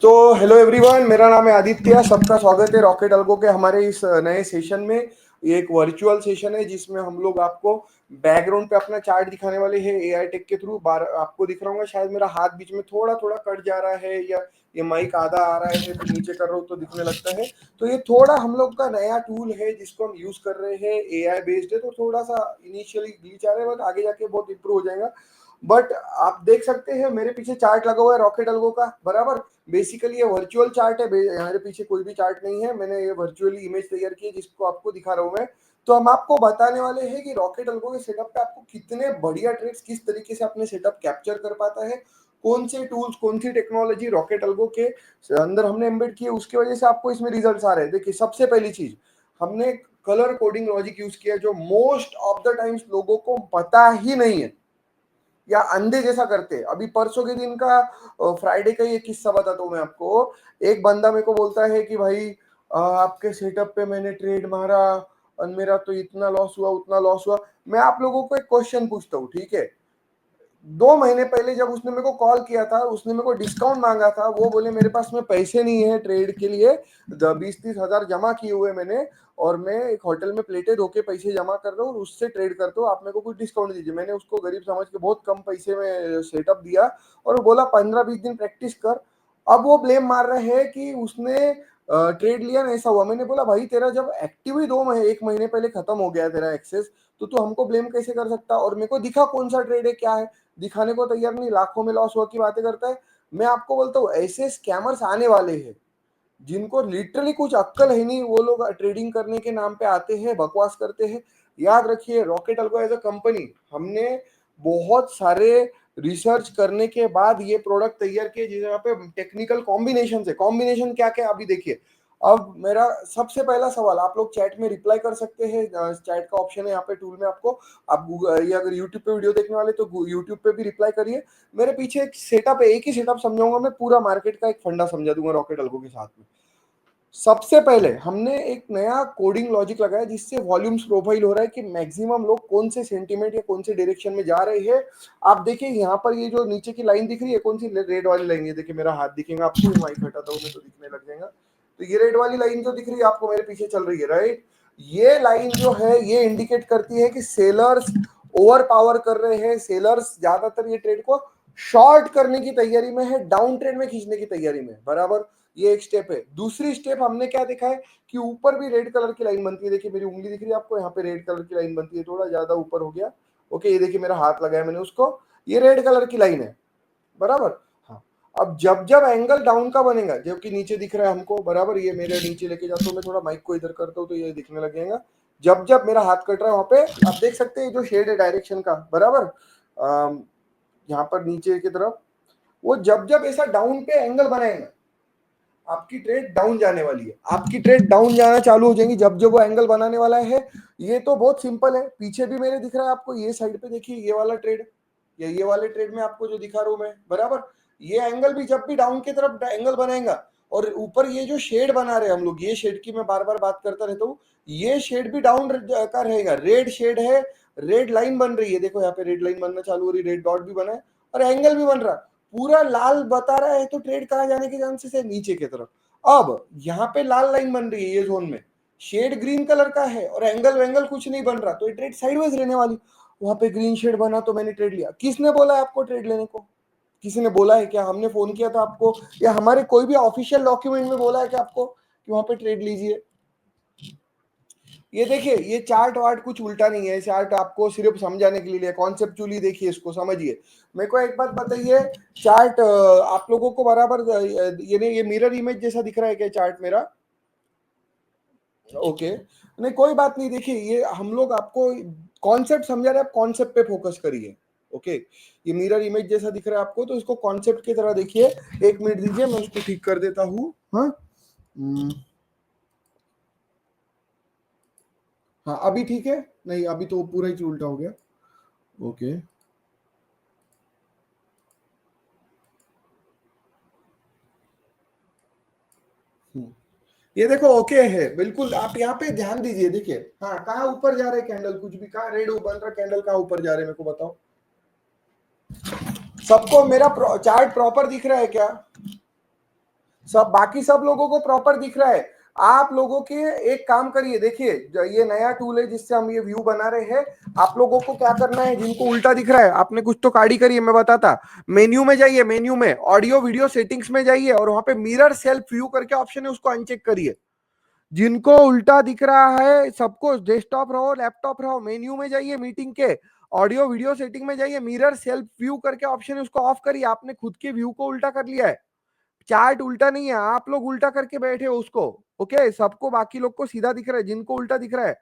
तो hello everyone, मेरा नाम है आदित्य। सबका स्वागत है रॉकेट अल्गो के हमारे इस नए सेशन में। ये एक वर्चुअल सेशन है जिसमें हम लोग आपको बैकग्राउंड पे अपना चार्ट दिखाने वाले हैं एआई टेक के थ्रू। बार आपको दिख रहा होगा शायद मेरा हाथ बीच में थोड़ा थोड़ा कट जा रहा है, या ये माइक आधा आ रहा है तो नीचे कर रहा हूँ तो दिखने लगता है। तो ये थोड़ा हम लोग का नया टूल है जिसको हम यूज कर रहे हैं, एआई बेस्ड है, तो थोड़ा सा इनिशियली ग्लिच आ रहा है, बट आगे जाके बहुत इंप्रूव हो जाएगा। बट आप देख सकते हैं मेरे पीछे चार्ट लगा हुआ है रॉकेट अल्गो का, बराबर। बेसिकली ये वर्चुअल चार्ट है, मेरे पीछे कोई भी चार्ट नहीं है, मैंने ये वर्चुअली इमेज तैयार की है जिसको आपको दिखा रहा हूँ मैं। तो हम आपको बताने वाले हैं कि रॉकेट अल्गो के सेटअप पे आपको कितने बढ़िया ट्रेड्स किस तरीके से अपने सेटअप कैप्चर कर पाता है, कौन से टूल्स कौन सी टेक्नोलॉजी रॉकेट अल्गो के अंदर हमने एम्बेड की है, उसकी वजह से आपको इसमें रिजल्ट्स आ रहे हैं। देखिए, सबसे पहली चीज, हमने कलर कोडिंग लॉजिक यूज किया जो मोस्ट ऑफ द टाइम्स लोगों को पता ही नहीं है या अंधे जैसा करते हैं। अभी परसों के दिन का फ्राइडे का ये किस्सा बताता हूँ मैं आपको। एक बंदा मेरे को बोलता है कि भाई आपके सेटअप पे मैंने ट्रेड मारा और मेरा तो इतना लॉस हुआ उतना लॉस हुआ। मैं आप लोगों को एक क्वेश्चन पूछता हूँ, ठीक है। 2 महीने पहले जब उसने मेरे को कॉल किया था, उसने मेरे को डिस्काउंट मांगा था। वो बोले मेरे पास में पैसे नहीं है ट्रेड के लिए, 20-30 हजार जमा किए हुए मैंने, और मैं एक होटल में प्लेटें धो के पैसे जमा कर रहा हूँ और उससे ट्रेड करता हूँ, आप मेरे को कुछ डिस्काउंट दीजिए। मैंने उसको गरीब समझ के बहुत कम पैसे में सेटअप दिया और वो बोला 15-20 दिन प्रैक्टिस कर। अब वो ब्लेम मार रहे हैं कि उसने ट्रेड लिया ना, ऐसा हुआ। मैंने बोला भाई तेरा जब एक्टिव ही 2 महीने 1 महीने पहले खत्म हो गया तेरा एक्सेस, तो हमको ब्लेम कैसे कर सकता। और मेरे को दिखा कौन सा ट्रेड है क्या है, दिखाने को तैयार नहीं, लाखों में लॉस हुआ की बातें करता है। मैं आपको बोलता हूँ ऐसे स्कैमर्स आने वाले हैं जिनको लिटरली कुछ अक्कल है नहीं, वो लोग ट्रेडिंग करने के नाम पे आते हैं, बकवास करते हैं। याद रखिए, Rocket Algo as a company हमने बहुत सारे रिसर्च करने के बाद ये प्रोडक्ट तैयार किए जिसमें पे टेक्निकल कॉम्बिनेशन है। कॉम्बिनेशन क्या क्या अभी देखिए। अब मेरा सबसे पहला सवाल, आप लोग चैट में रिप्लाई कर सकते हैं, चैट का ऑप्शन है यहाँ पे टूल में आपको। आप गूगल या अगर यूट्यूब पे वीडियो देखने वाले तो यूट्यूब पे भी रिप्लाई करिए। मेरे पीछे एक सेटअप है, एक ही सेटअप समझाऊंगा मैं, पूरा मार्केट का एक फंडा समझा दूंगा रॉकेट अल्गो के साथ में। सबसे पहले हमने एक नया कोडिंग लॉजिक लगाया जिससे वॉल्यूम्स प्रोफाइल हो रहा है कि मैक्सिमम लोग कौन से सेंटीमेंट या कौन से डायरेक्शन में जा रहे हैं। आप देखिए यहाँ पर ये जो नीचे की लाइन दिख रही है, कौन सी रेड वाली लाइन है, देखिए मेरा हाथ दिखेगा आपको, माइक हटाता हूं मैं तो दिखने लग जाएगा। तो ये रेड वाली लाइन जो दिख रही है आपको मेरे पीछे चल रही है, राइट। ये लाइन जो है ये इंडिकेट करती है कि सेलर्स ओवर पावर कर रहे हैं। सेलर्स ज्यादातर ये ट्रेड को शॉर्ट करने की तैयारी में है, डाउन ट्रेड में खींचने की तैयारी में, बराबर। ये एक स्टेप है। दूसरी स्टेप हमने क्या देखा है कि ऊपर भी रेड कलर की लाइन बनती है। देखिए मेरी उंगली दिख रही है आपको, यहाँ पे रेड कलर की लाइन बनती है, थोड़ा ज्यादा ऊपर हो गया। ओके, ये देखिए मेरा हाथ लगाया मैंने उसको, ये रेड कलर की लाइन है, बराबर। हाँ, अब जब जब एंगल डाउन का बनेगा, जबकि नीचे दिख रहा है हमको, बराबर, ये मेरे नीचे लेके जाता हूँ मैं, थोड़ा माइक को इधर करता हूँ तो ये दिखने लगेगा। जब जब मेरा हाथ कट रहा है वहां पे आप देख सकते हैं जो शेड है डायरेक्शन का, बराबर, यहाँ पर नीचे की तरफ, वो जब जब ऐसा डाउन पे एंगल बनाएगा आपकी ट्रेड डाउन जाने वाली है। आपकी ट्रेड डाउन जाना चालू हो जाएंगी जब जब वो एंगल बनाने वाला है। ये तो बहुत सिंपल है, पीछे भी मेरे दिख रहा है आपको, ये साइड पे देखिए ये वाला ट्रेड, या ये वाले ट्रेड में आपको जो दिखा रहा हूं मैं, बराबर। ये एंगल भी जब भी डाउन की तरफ एंगल बनाएगा, और ऊपर ये जो शेड बना रहे हैं हम लोग, ये शेड की मैं बार बार बात करता रहता हूँ, ये शेड भी डाउन का रहेगा। रेड शेड है, रेड लाइन बन रही है, देखो यहाँ पे रेड लाइन बनना चालू हो रही है, रेड डॉट भी बना है और एंगल भी बन रहा है। पूरा लाल बता रहा है तो ट्रेड कहाँ जाने के चांसेस है, नीचे की तरफ। अब यहाँ पे लाल लाइन बन रही है ये जोन में, शेड ग्रीन कलर का है और एंगल वेंगल कुछ नहीं बन रहा, तो ये ट्रेड साइडवेज रहने वाली। वहां पे ग्रीन शेड बना तो मैंने ट्रेड लिया। किसने बोला है आपको ट्रेड लेने को? किसी ने बोला है क्या? हमने फोन किया था आपको, या हमारे कोई भी ऑफिशियल डॉक्यूमेंट में बोला है कि आपको कि वहां पे ट्रेड लीजिए? ये देखिए, ये चार्ट वार्ट कुछ उल्टा नहीं है, चार्ट आपको सिर्फ समझाने के लिए, कॉन्सेप्चुअली देखिए इसको, समझिए। मेरे को एक बात बताइए, चार्ट आप लोगों को बराबर ये मिरर इमेज जैसा दिख रहा है क्या चार्ट मेरा? ओके, नहीं कोई बात नहीं। देखिए, ये हम लोग आपको कॉन्सेप्ट समझा रहे हैं, आप कॉन्सेप्ट पे फोकस करिए। ओके, ये मिरर इमेज जैसा दिख रहा है आपको, तो इसको कॉन्सेप्ट की तरह देखिए। 1 मिनट दीजिए, मैं उसको ठीक कर देता हूँ। हाँ, हाँ अभी ठीक है। नहीं, अभी तो पूरा ही उल्टा हो गया। ओके, ये देखो ओके है बिल्कुल। आप यहाँ पे ध्यान दीजिए, देखिए हाँ, कहाँ ऊपर जा रहे कैंडल, कुछ भी कहाँ रेड बन रहा कैंडल, कहाँ ऊपर जा रहे मेरे को बताओ। सबको मेरा चार्ट प्रॉपर दिख रहा है क्या? सब बाकी सब लोगों को प्रॉपर दिख रहा है। आप लोगों के एक काम करिए, देखिए ये नया टूल है जिससे हम ये व्यू बना रहे हैं। आप लोगों को क्या करना है, जिनको उल्टा दिख रहा है आपने कुछ तो काड़ी करिए, मैं बताता। मेन्यू में जाइए, मेन्यू में ऑडियो वीडियो सेटिंग्स में जाइए और वहां पे मिरर सेल्फ व्यू करके ऑप्शन है, उसको अनचेक करिए। जिनको उल्टा दिख रहा है सबको, डेस्कटॉप रहो लैपटॉप रहो, मेन्यू में जाइए, मीटिंग के ऑडियो वीडियो सेटिंग में जाइए, मिरर सेल्फ व्यू करके ऑप्शन है, उसको ऑफ करिए। आपने खुद के व्यू को उल्टा कर लिया है। चार्ट उल्टा नहीं है, आप लोग उल्टा करके बैठे हो उसको। ओके, सबको बाकी लोग को सीधा दिख रहा है, जिनको उल्टा दिख रहा है।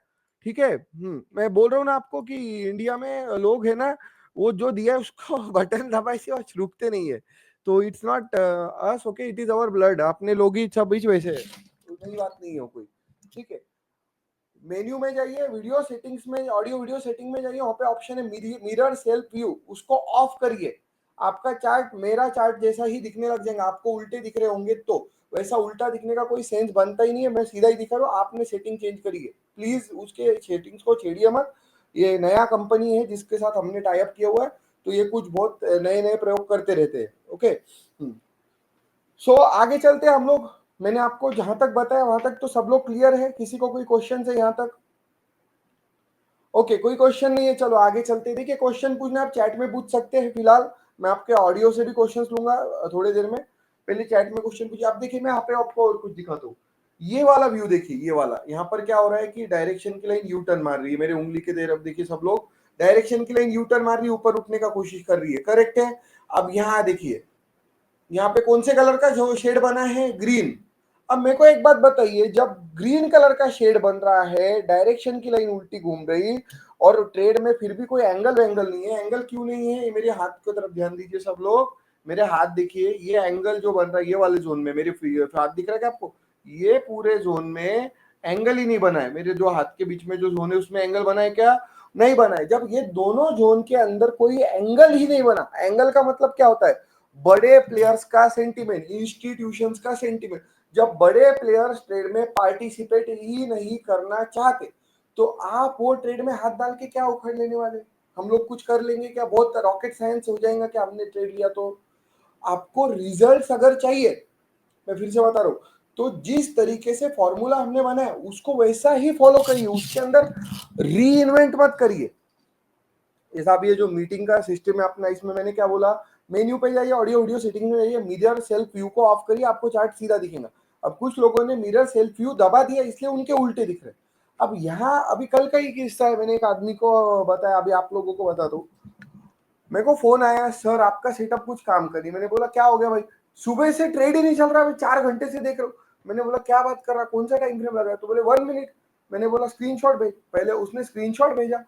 ठीक है, मैं बोल रहा हूँ ना आपको कि इंडिया में लोग है ना, वो जो दिया है उसको बटन दबाए से और रुकते नहीं है। तो it's not us, okay, it is our blood. अपने लोग ही सब बीच वैसे है, नई बात नहीं है कोई। ठीक है, मेन्यू में जाइए, वीडियो सेटिंग्स में, ऑडियो वीडियो सेटिंग में जाइए, वहां पे ऑप्शन है मिरर सेल्फ व्यू, उसको ऑफ करिए। आपका चार्ट मेरा चार्ट जैसा ही दिखने लग जाएगा। आपको उल्टे दिख रहे होंगे तो वैसा उल्टा दिखने का कोई सेंस बनता ही नहीं है, मैं सीधा ही दिखा रहा हूँ। आपने सेटिंग चेंज करिए प्लीज, उसके सेटिंग्स को छेड़िए मत। ये नया कंपनी है जिसके साथ हमने टाई अप किया हुआ है, तो ये कुछ बहुत नए नए प्रयोग करते रहते हैं। ओके, सो आगे चलते हैं हम लोग। मैंने आपको जहां तक बताया वहां तक तो सब लोग क्लियर है? किसी को कोई क्वेश्चन है यहाँ तक? ओके, कोई क्वेश्चन नहीं है, चलो आगे चलते हैं। देखिए, क्वेश्चन पूछना आप चैट में पूछ सकते हैं फिलहाल। मैं आपके ऑडियो से भी क्वेश्चन लूंगा थोड़ी देर में। पहले चैट में क्वेश्चन पूछिए। आप देखिए, मैं यहाँ पे आपको और कुछ दिखाता हूँ। ये वाला व्यू देखिए, ये वाला यहाँ पर क्या हो रहा है कि डायरेक्शन की लाइन यू टर्न मार रही है मेरे उंगली के देर। अब देखिए, सब लोग डायरेक्शन की लाइन यू टर्न मार रही है, ऊपर उठने का कोशिश कर रही है, करेक्ट है। अब यहाँ देखिए, यहाँ पे कौन से कलर का जो शेड बना है, ग्रीन। अब मेरे को एक बात बताइए, जब ग्रीन कलर का शेड बन रहा है, डायरेक्शन की लाइन उल्टी घूम रही, और ट्रेड में फिर भी कोई एंगल वेंगल नहीं है, एंगल क्यों नहीं है? ये मेरे हाथ की तरफ ध्यान दीजिए सब लोग। मेरे हाथ देखिए, ये एंगल जो बन रहा है ये वाले जोन में, मेरे हाथ दिख रहा है क्या आपको? ये पूरे जोन में एंगल ही नहीं बना है। मेरे जो हाथ के बीच में जो जोन है उसमें एंगल बना है क्या? नहीं बना है। जब ये दोनों जोन के अंदर कोई एंगल ही नहीं बना, एंगल का मतलब क्या होता है? बड़े प्लेयर्स का सेंटीमेंट, इंस्टीट्यूशंस का सेंटीमेंट। जब बड़े प्लेयर्स ट्रेड में पार्टिसिपेट ही नहीं करना चाहते, तो आप वो ट्रेड में हाथ डाल के क्या उखड़ लेने वाले? हम लोग कुछ कर लेंगे क्या? बहुत रॉकेट साइंस हो जाएगा क्या हमने ट्रेड लिया तो? आपको रिजल्ट्स अगर चाहिए, मैं फिर से बता रहा हूं, तो जिस तरीके से फॉर्मूला हमने बनाया उसको वैसा ही फॉलो करिए, उसके अंदर री इन्वेंट मत करिए। जैसा अब ये जो मीटिंग का सिस्टम है अपना, इसमें मैंने क्या बोला, मेन्यू पे जाइए, ऑडियो वीडियो सेटिंग में जाइए, मिरर सेल्फ व्यू को ऑफ करिए, आपको चार्ट सीधा दिखेगा। अब कुछ लोगों ने मिरर सेल्फ व्यू दबा दिया, इसलिए उनके उल्टे दिख रहे। अब यहाँ अभी कल का ही किस्सा है, मैंने एक आदमी को बताया, अभी आप लोगों को बता दो। मेरे को फोन आया, सर आपका सेटअप कुछ काम करिए। मैंने बोला क्या हो गया भाई? सुबह से ट्रेड ही नहीं चल रहा, मैं 4 घंटे से देख रहा हूँ। मैंने बोला क्या बात कर रहा, कौन सा टाइम फ्रेम लगा? तो बोले 1 मिनट। मैंने बोला स्क्रीनशॉट भेज। पहले उसने स्क्रीनशॉट भेजा,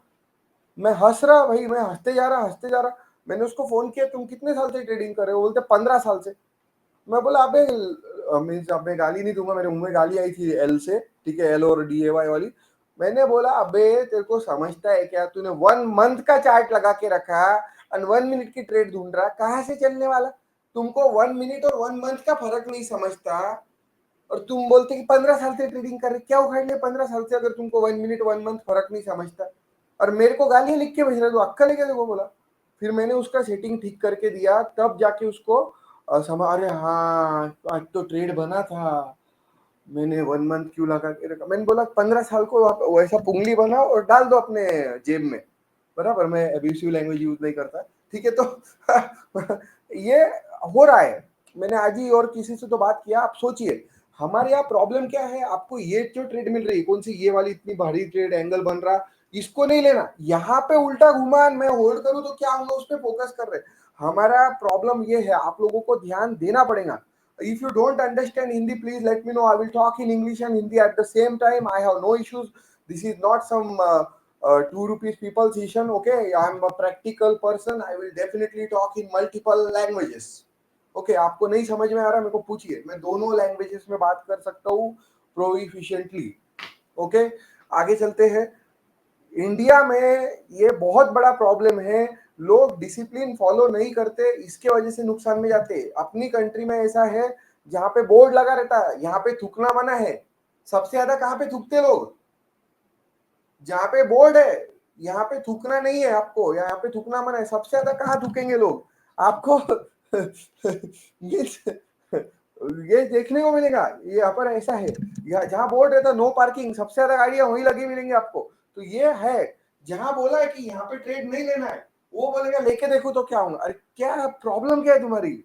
मैं हंस रहा भाई, मैं हंसते जा रहा हंसते जा रहा। मैंने उसको फोन किया, तुम कितने साल से ट्रेडिंग कर रहे हो? बोलते 15 साल से। मैं बोला अबे, मीन्स अब मैं गाली नहीं दूंगा, मेरे मुंह में गाली आई थी एल से, ठीक है, एल और DAY वाली। मैंने बोला अबे तेरे को समझता है क्या? तूने 1 मंथ का चार्ट लगा के रखा और 1 मिनट की ट्रेड ढूंढ रहा, कहाँ से चलने वाला? तुमको 1 मिनट और 1 मंथ का फर्क नहीं समझता, और तुम बोलते कि 15 साल से ट्रेडिंग कर रहे, क्या उखाड़ ले 15 साल से अगर तुमको 1 मिनट 1 मंथ फर्क नहीं समझता? और मेरे को गालियां लिख के भेज रहे, तो अक्कल है क्या देखो? बोला। फिर मैंने उसका सेटिंग ठीक करके दिया, तब जाके उसको अरे हाँ, आज तो ट्रेड बना था, मैंने 1 मंथ क्यों लगा के रखा? मैंने बोला 15 साल को आप वैसा पुंगली बनाओ और डाल दो अपने जेब में, बराबर। मैं एब्यूसिव लैंग्वेज यूज नहीं करता, ठीक है? तो ये हो रहा है। मैंने आज ही और किसी से तो बात किया, आप सोचिए हमारे यहाँ प्रॉब्लम क्या है। आपको ये जो ट्रेड मिल रही है, कौन सी ये वाली इतनी भारी ट्रेड, एंगल बन रहा, इसको नहीं लेना। यहाँ पे उल्टा घुमान, मैं होल्ड करूं तो क्या होगा, उस पर फोकस कर रहे। हमारा प्रॉब्लम ये है, आप लोगों को ध्यान देना पड़ेगा। If you don't understand Hindi, please let me know. I will talk in English and Hindi at the same time. I have no issues. This is not some 2 rupees people session. Okay, I am a practical person. I will definitely talk in multiple languages. Okay, आपको नहीं समझ में आ रहा मेरे को पूछिए, मैं दोनों लैंग्वेजेस में बात कर सकता हूँ प्रोफिशिएंटली। ओके, आगे चलते हैं। इंडिया में ये बहुत बड़ा प्रॉब्लम है, लोग डिसिप्लिन फॉलो नहीं करते, इसके वजह से नुकसान में जाते। अपनी कंट्री में ऐसा है जहां पे बोर्ड लगा रहता है, यहाँ पे थूकना मना है। सबसे ज्यादा कहाँ पे थूकते लोग? जहाँ पे बोर्ड है। यहाँ पे थूकना नहीं है आपको, यहाँ पे थूकना मना है। सबसे ज्यादा कहाँ थूकेंगे लोग आपको? ये देखने को मिलेगा, ये यहाँ पर ऐसा है, जहाँ बोर्ड रहता नो पार्किंग, सबसे ज्यादा गाड़ियां वहीं लगी मिलेंगी आपको। तो ये है, जहां बोला है कि यहाँ पे ट्रेड नहीं लेना है, वो बोलेगा लेके देखो तो क्या होगा। अरे क्या प्रॉब्लम क्या है तुम्हारी?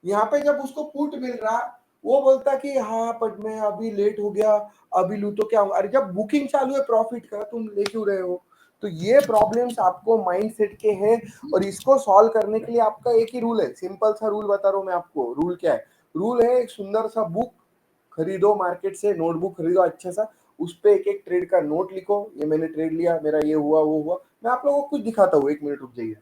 यहाँ पे जब उसको पुट मिल रहा, वो बोलता कि हाँ पर मैं अभी लेट हो गया, अभी लू तो क्या होगा। अरे जब बुकिंग चालू है प्रॉफिट का, तुम ले क्यों रहे हो? तो ये प्रॉब्लम्स आपको माइंडसेट के हैं, और इसको सॉल्व करने के लिए आपका एक ही रूल है, सिंपल सा रूल बता रहा हूँ मैं आपको। रूल क्या है? रूल है एक सुंदर सा बुक खरीदो मार्केट से, नोटबुक खरीदो अच्छा सा, उस पे एक एक ट्रेड का नोट लिखो, ये मैंने ट्रेड लिया, मेरा ये हुआ वो हुआ। मैं आप लोगों को कुछ दिखाता हूँ, 1 मिनट रुक जाइए।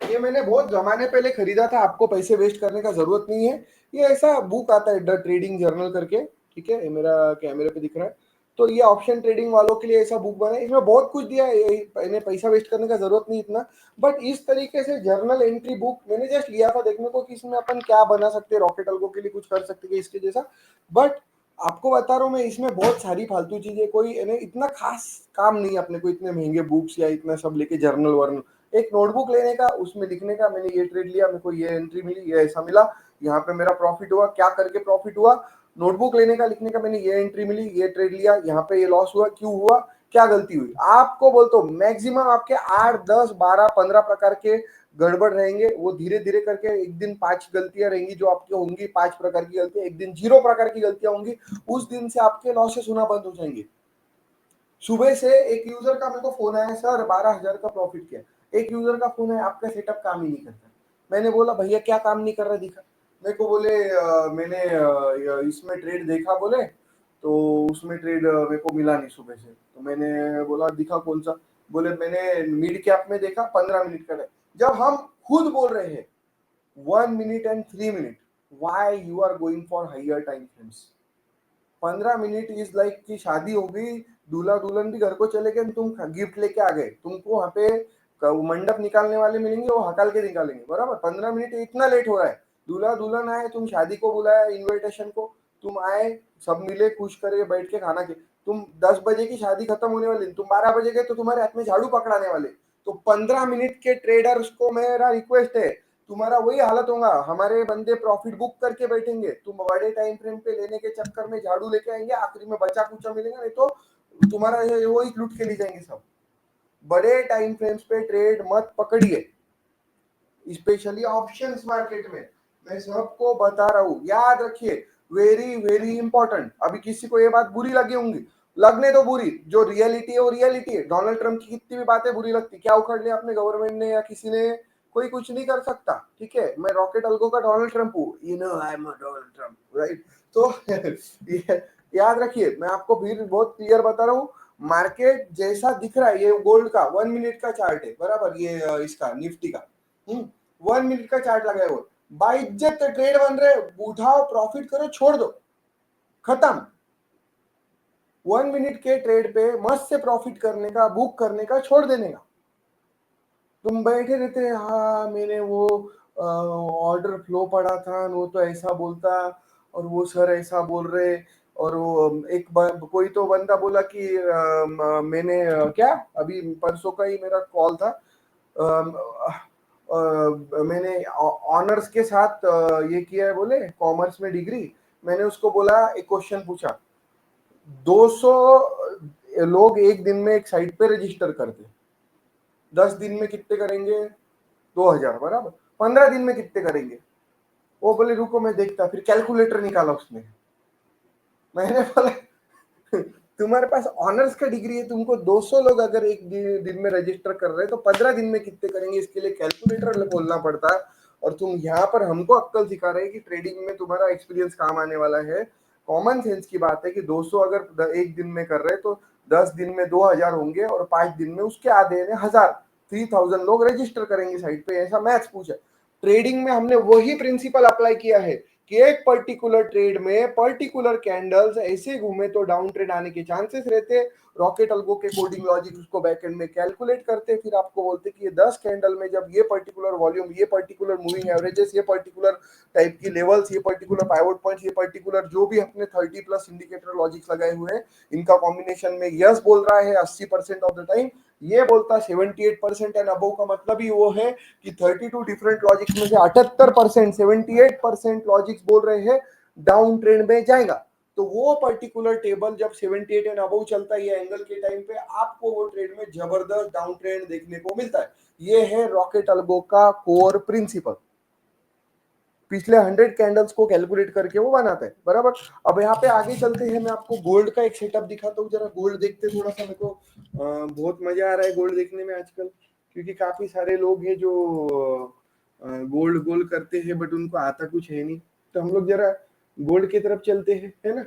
ये मैंने बहुत जमाने पहले खरीदा था, आपको पैसे वेस्ट करने का जरूरत नहीं है। ये ऐसा बुक आता है द ट्रेडिंग जर्नल करके, ठीक है, ये मेरा कैमरे पे दिख रहा है। तो ये ऑप्शन ट्रेडिंग वालों के लिए ऐसा बुक बना है, इसमें बहुत कुछ दिया है, इन्हें पैसा वेस्ट करने का जरूरत नहीं इतना। बट इस तरीके से जर्नल एंट्री बुक मैंने जस्ट लिया था देखने को कि इसमें अपन क्या बना सकते हैं, रॉकेट अल्गो के लिए कुछ कर सकते हैं इसके जैसा। बट आपको बता रहा हूँ मैं, इसमें बहुत सारी फालतू चीजें, कोई इतना खास काम नहीं है अपने को इतने महंगे बुक्स या इतना सब लेके जर्नल वर्नल। एक नोटबुक लेने का, उसमें लिखने का मैंने ये ट्रेड लिया, मेरे को ये एंट्री मिली, ये ऐसा मिला, यहाँ पे मेरा प्रॉफिट हुआ, क्या करके प्रॉफिट हुआ। नोटबुक लेने का, लिखने का, मैंने ये एंट्री मिली, ये ट्रेड लिया, यहाँ पे ये लॉस हुआ, क्यों हुआ, क्या गलती हुई। आपको बोलते हो मैक्सिमम आपके 8 10 12 15 प्रकार के गड़बड़ रहेंगे, वो धीरे धीरे करके एक दिन 5 गलतियां रहेंगी जो आपकी होंगी, 5 प्रकार की गलतियां, एक दिन 0 प्रकार की गलतियां होंगी, उस दिन से आपके लॉसेस होना बंद हो जाएंगे। सुबह से एक यूजर का मेरे को फोन आया, सर 12,000 का प्रॉफिट किया। एक यूजर का फोन है, आपका सेटअप काम ही नहीं करता। मैंने बोला भैया क्या काम नहीं कर रहा दिखा। मेरे को बोले मैंने इसमें ट्रेड देखा बोले, तो उसमें ट्रेड मेरे को मिला नहीं सुबह से। तो मैंने बोला दिखा कौन सा? बोले मैंने मिड कैप में देखा 15 मिनट का है। जब हम खुद बोल रहे हैं 1 minute and 3 minute, why you are going for higher time frames? 15 minute is like कि शादी हो गई, दूल्हा दुल्हन भी घर को चले गए, तुम गिफ्ट लेके आ गए, तुमको वहां पे मंडप निकालने वाले मिलेंगे, वो हकाल के निकालेंगे, बराबर। 15 मिनट इतना लेट हो रहा है, दूल्हा दुल्हन आए, तुम शादी को बुलाया, इनविटेशन को, तुम आए, सब मिले, खुश करके बैठ के खाना के, तुम 10 बजे की शादी खत्म होने वाली, तुम 12 बजे गए तो तुम्हारे हाथ में झाड़ू पकड़ाने वाले। तो 15 मिनट के ट्रेडर्स को मेरा रिक्वेस्ट है, तुम्हारा वही हालत होगा, हमारे बंदे प्रॉफिट बुक करके बैठेंगे, तुम बड़े टाइम फ्रेम पे लेने के चक्कर में झाड़ू लेके आएंगे, आखिरी में बचा कुचा मिलेगा, नहीं तो तुम्हारा वही लूट के ले जाएंगे सब। बड़े टाइम फ्रेम्स पे ट्रेड मत पकड़िए, स्पेशली ऑप्शंस मार्केट में। मैं सबको बता रहा हूँ, याद रखिए, वेरी वेरी इंपॉर्टेंट। अभी किसी को ये बात बुरी लगी होंगी, लगने तो बुरी, जो रियलिटी है वो रियलिटी है। डोनाल्ड ट्रंप की कितनी भी बातें बुरी लगती, क्या उखाड़ लिया अपने गवर्नमेंट ने या किसी ने, कोई कुछ नहीं कर सकता, ठीक है। मैं रॉकेट अल्गो का डोनाल्ड ट्रंप हूँ, you know I am Donald Trump, right. तो याद रखिए, मैं आपको फिर बहुत क्लियर बता रहा हूँ, मार्केट जैसा दिख रहा है, ये गोल्ड का 1 मिनट का चार्ट है, बराबर, ये इसका निफ्टी का 1 मिनट का चार्ट लगाए हुए, बाइज्जत ट्रेड बन रहे, उठाओ प्रॉफिट करो छोड़ दो, खत्म। 1 मिनट के ट्रेड पे मस्त से प्रॉफिट करने का, बुक करने का, छोड़ देने का। तुम बैठे रहते हैं, हाँ मैंने वो ऑर्डर फ्लो पढ़ा था, वो तो ऐसा बोलता, और वो सर ऐसा बोल रहे, और वो कोई तो बंदा बोला कि मैंने क्या, अभी परसों का ही मेरा कॉल था, अम, मैंने ऑनर्स के साथ ये किया है बोले, कॉमर्स में डिग्री। मैंने उसको बोला, एक क्वेश्चन पूछा, 200 लोग एक दिन में एक साइट पे रजिस्टर करते, 10 दिन में कितने करेंगे? 2,000, बराबर। 15 दिन में कितने करेंगे? वो बोले रुको मैं देखता, फिर कैलकुलेटर निकाला उसने। मैंने बोला तुम्हारे पास ऑनर्स का डिग्री है, तुमको 200 लोग अगर एक दिन में रजिस्टर कर रहे हैं, तो 15 दिन में कितने करेंगे, इसके लिए कैलकुलेटर बोलना पड़ता है। और तुम यहाँ पर हमको अक्कल सिखा रहे हैं कि ट्रेडिंग में तुम्हारा एक्सपीरियंस काम आने वाला है। कॉमन सेंस की बात है कि 200 अगर एक दिन में कर रहे हैं, तो 10 दिन में 2,000 होंगे, और 5 दिन में उसके आधे 1,000, 3,000 लोग रजिस्टर करेंगे साइट पे, ऐसा मैथ्स पूछा। ट्रेडिंग में हमने वही प्रिंसिपल अप्लाई किया है कि एक पर्टिकुलर ट्रेड में पर्टिकुलर कैंडल्स ऐसे घूमे तो डाउन ट्रेड आने के चांसेस रहते, रॉकेट अल्गो के कोडिंग लॉजिक उसको बैकएंड में कैलकुलेट करते हैं, फिर आपको बोलते हैं कि ये 10 कैंडल में जब ये पर्टिकुलर वॉल्यूम, ये पर्टिकुलर मूविंग एवरेजेस, ये पर्टिकुलर टाइप की लेवल्स, ये पर्टिकुलर पाइवोट पॉइंट्स, ये पर्टिकुलर जो भी अपने 30 प्लस इंडिकेटर लॉजिक्स लगाए हुए हैं, इनका कॉम्बिनेशन में यस बोल रहा है 80% ऑफ द टाइम, ये बोलता 78% एंड अबव का मतलब ही वो है कि 32 डिफरेंट लॉजिक्स में से 78%, 78% लॉजिक्स बोल रहे हैं डाउन ट्रेंड में जाएगा। तो वो पर्टिकुलर टेबल जब 78 एंड अबव चलता है ये एंगल के टाइम पे, आपको वो ट्रेड में जबरदस्त डाउन ट्रेंड देखने को मिलता है। ये है रॉकेट अल्गो का कोर प्रिंसिपल। पिछले 100 कैंडल्स को कैलकुलेट करके वो बनाता है, बराबर। अब यहाँ पे आगे चलते हैं, मैं आपको गोल्ड का एक सेटअप दिखाता हूँ, जरा गोल्ड देखते थोड़ा सा। मेरे को बहुत मजा आ रहा है गोल्ड देखने में आजकल, क्योंकि काफी सारे लोग हैं जो गोल्ड गोल्ड करते हैं बट उनको आता कुछ है नहीं। तो हम लोग जरा गोल्ड की तरफ चलते हैं, है ना।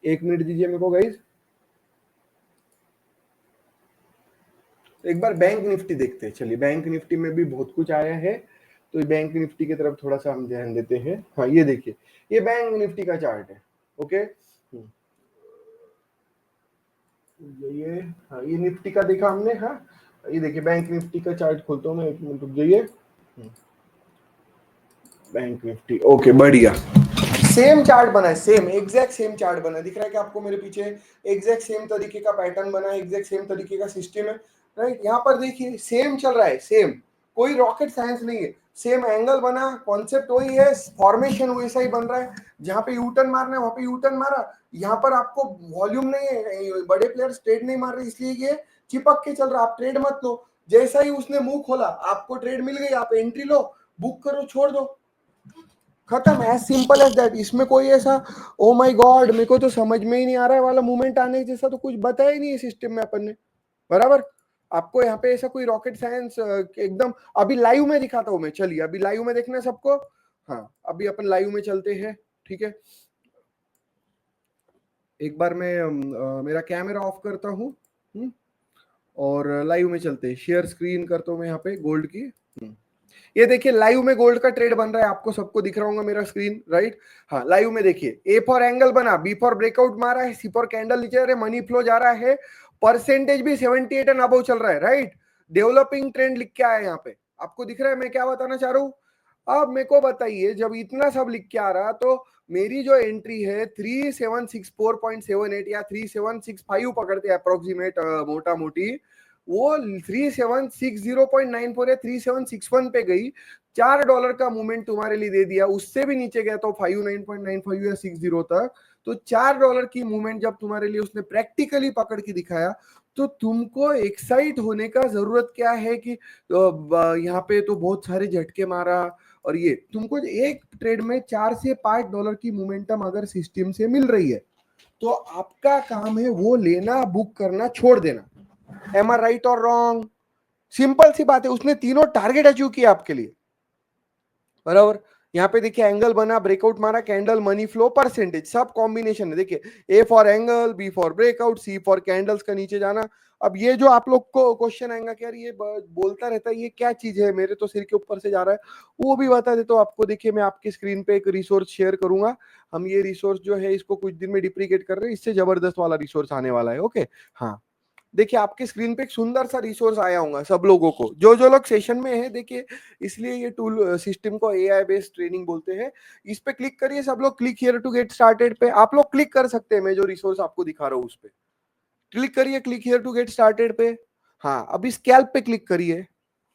1 मिनट दीजिए मेरे को गाइज। एक बार बैंक निफ्टी देखते हैं, चलिए। बैंक निफ्टी में भी बहुत कुछ आया है, तो बैंक निफ्टी की तरफ थोड़ा सा हम ध्यान देते हैं। हाँ ये देखिए, ये बैंक निफ्टी का चार्ट है। ओके, ये हाँ ये निफ्टी का देखा हमने। हाँ ये देखिए बैंक निफ्टी का चार्ट खोलता हूँ मैं, 1 मिनट रुक जाइए। बैंक निफ्टी, ओके बढ़िया। सेम चार्ट बना है, सेम एग्जैक्ट सेम चार्ट बना है, दिख रहा है कि आपको मेरे पीछे एग्जैक्ट सेम तरीके का पैटर्न बना है, एग्जैक्ट सेम तरीके का सिस्टम है, राइट। यहाँ पर देखिए सेम चल रहा है, सेम, कोई रॉकेट साइंस नहीं है, सेम एंगल बना, कॉन्सेप्ट वही है, फॉर्मेशन वैसा ही बन रहा है। जहाँ पे यूटर्न मारना है वहां पे यूटर्न मारा। यहाँ पर आपको वॉल्यूम नहीं है, बड़े प्लेयर ट्रेड नहीं मार रहे, इसलिए ये चिपक के चल रहा है, आप ट्रेड मत लो। जैसा ही उसने मुंह खोला आपको ट्रेड मिल गई, आप एंट्री लो, बुक करो, छोड़ दो, खत्म। As simple as that. इसमें कोई ऐसा ओ माय गॉड मेरे को तो समझ में ही नहीं आ रहा है वाला मूवमेंट आने जैसा तो कुछ बताया ही नहीं है सिस्टम में अपन ने, बराबर। आपको यहाँ पे ऐसा कोई रॉकेट साइंस एकदम अभी लाइव में दिखाता हूँ मैं, चलिए अभी लाइव में देखना है सबको। हाँ अभी अपन लाइव में चलते हैं, ठीक है। एक बार मैं मेरा कैमरा ऑफ करता हूँ और लाइव में चलते हैं। शेयर स्क्रीन करता हूँ मैं यहाँ पे गोल्ड की। ये देखिए लाइव में गोल्ड का ट्रेड बन रहा है, आपको सबको दिख रहा होगा मेरा स्क्रीन, राइट। हाँ लाइव में देखिए, ए फॉर एंगल बना, बी फॉर ब्रेकआउट मारा है, सी फॉर कैंडल नीचे आ रहे, मनी फ्लो जा रहा है, परसेंटेज भी 78 एंड अबव चल रहा है, राइट। डेवलपिंग ट्रेंड लिख के आया है यहाँ पे, आपको दिख रहा है मैं क्या बताना चाह रहा हूँ। अब मेरे को बताइए, जब इतना सब लिख के आ रहा तो मेरी जो एंट्री है 3764.78 या 3765 पकड़ते हैं अप्रोक्सीमेट, मोटा मोटी वो 3760.94 या 3761 पे गई, $4 का मूवमेंट तुम्हारे लिए दे दिया। उससे भी नीचे गया तो 59.95 या 60 तक। तो $4 की मूवमेंट जब तुम्हारे लिए उसने प्रैक्टिकली पकड़ के दिखाया, तो तुमको एक्साइट होने का जरूरत क्या है कि यहाँ पे तो बहुत सारे झटके मारा, और ये तुमको एक ट्रेड में $4 से $5 की मोमेंटम अगर सिस्टम से मिल रही है, तो आपका काम है वो लेना, बुक करना, छोड़ देना। एम आई राइट और रॉन्ग? सिंपल सी बात है, उसने तीनों टारगेट अचीव किया आपके लिए, बराबर। यहाँ पे देखिए एंगल बना, ब्रेकआउट मारा, कैंडल, मनी फ्लो, परसेंटेज, सब कॉम्बिनेशन है। देखिए A for angle, B for breakout, C for candles का नीचे जाना। अब ये जो आप लोग को क्वेश्चन आएगा कि यार ये बोलता रहता है, ये क्या चीज है, मेरे तो सिर के ऊपर से जा रहा है, वो भी बता देता हूँ आपको। देखिए मैं आपकी स्क्रीन पे एक रिसोर्स शेयर करूंगा, हम ये रिसोर्स जो है इसको कुछ दिन में डिप्लीकेट कर रहे हैं, इससे जबरदस्त वाला रिसोर्स आने वाला है। ओके हाँ, देखिए आपके स्क्रीन पे एक सुंदर सा रिसोर्स आया होगा सब लोगों को, जो जो लोग सेशन में है। देखिए इसलिए ये टूल सिस्टम को एआई बेस्ड ट्रेनिंग बोलते हैं। इस पे क्लिक करिए सब लोग, click here to get started पे आप लोग क्लिक कर सकते हैं, मैं जो रिसोर्स आपको दिखा रहा हूँ उस पे क्लिक करिए, click here to get started पे। हाँ अभी स्कैल्प पे क्लिक करिए,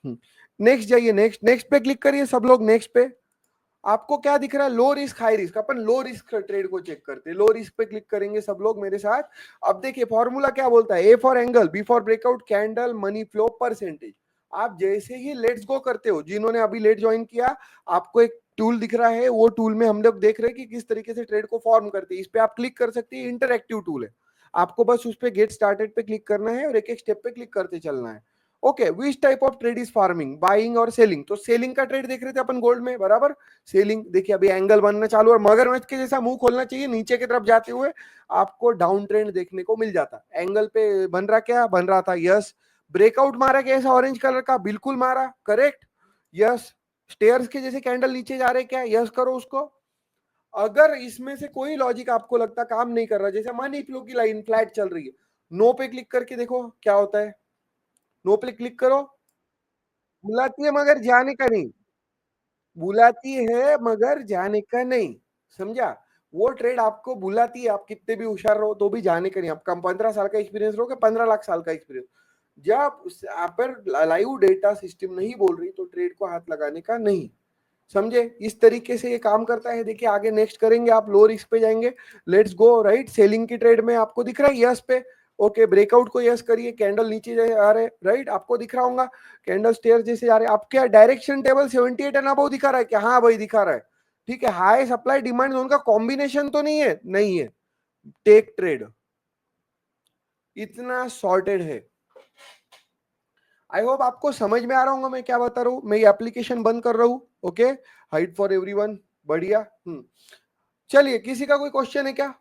नेक्स्ट जाइए, नेक्स्ट, नेक्स्ट पे क्लिक करिए सब लोग, नेक्स्ट पे। आपको क्या दिख रहा है, लो रिस्क हाई रिस्क। अपन लो रिस्क ट्रेड को चेक करते हैं, लो रिस्क पे क्लिक करेंगे सब लोग मेरे साथ। अब देखिए फॉर्मूला क्या बोलता है, A for angle, B for breakout, candle, money flow, percentage. आप जैसे ही लेट्स गो करते हो, जिन्होंने अभी लेट ज्वाइन किया, आपको एक टूल दिख रहा है, वो टूल में हम लोग देख रहे हैं कि किस तरीके से ट्रेड को फॉर्म करते हैं। इस पे आप क्लिक कर सकते हैं, इंटरएक्टिव टूल है, आपको बस उस पे गेट स्टार्टेड पे क्लिक करना है और एक एक स्टेप पे क्लिक करते चलना है। Okay, which type of trade is farming, buying और सेलिंग? तो सेलिंग का ट्रेड देख रहे थे अपन गोल्ड में, बराबर। सेलिंग देखिए अभी एंगल बनना चालू और मगरमच्छ के जैसा मुंह खोलना चाहिए, नीचे की तरफ जाते हुए आपको डाउन ट्रेंड देखने को मिल जाता। एंगल पे बन रहा, क्या बन रहा था, यस। ब्रेकआउट मारा कैसा, ऑरेंज कलर का, बिल्कुल मारा, करेक्ट, यस। स्टेयर्स के जैसे कैंडल नीचे जा रहे, क्या, यस करो उसको। अगर इसमें से कोई लॉजिक आपको लगता काम नहीं कर रहा, जैसे मनी फ्लो की लाइन फ्लैट चल रही है, नो पे क्लिक करके देखो क्या होता है। नो पे क्लिक करो, बुलाती है मगर जाने का नहीं, बुलाती है मगर जाने का नहीं, समझा। वो ट्रेड आपको बुलाती है, आप कितने भी होशियार रहो तो भी जाने का नहीं। आपका 15 साल का एक्सपीरियंस रहो, 15 लाख साल का एक्सपीरियंस, जब आप पर लाइव डेटा सिस्टम नहीं बोल रही तो ट्रेड को हाथ लगाने का नहीं, समझे। इस तरीके से ये काम करता है। देखिए आगे नेक्स्ट करेंगे, आप लो रिस्क पे जाएंगे। लेट्स गो राइट, सेलिंग की ट्रेड में आपको दिख रहा है यस पे, ओके ब्रेकआउट को यस करिए, कैंडल नीचे आ रहे राइट, आपको दिख रहा होगा कैंडल स्टेयर जैसे आ रहे। आप क्या डायरेक्शन टेबल 78 एंड अबव दिखा रहा है क्या? हाँ भाई दिखा रहा है, ठीक है। हाई सप्लाई डिमांड जोन का कॉम्बिनेशन तो नहीं है, नहीं है। टेक ट्रेड इतना सॉर्टेड है। आई होप आपको समझ में आ रहा होगा मैं क्या बता रहा हूँ। मैं ये एप्लीकेशन बंद कर रहा हूँ, ओके। हाइड फॉर एवरीवन, बढ़िया। चलिए, किसी का कोई क्वेश्चन है क्या?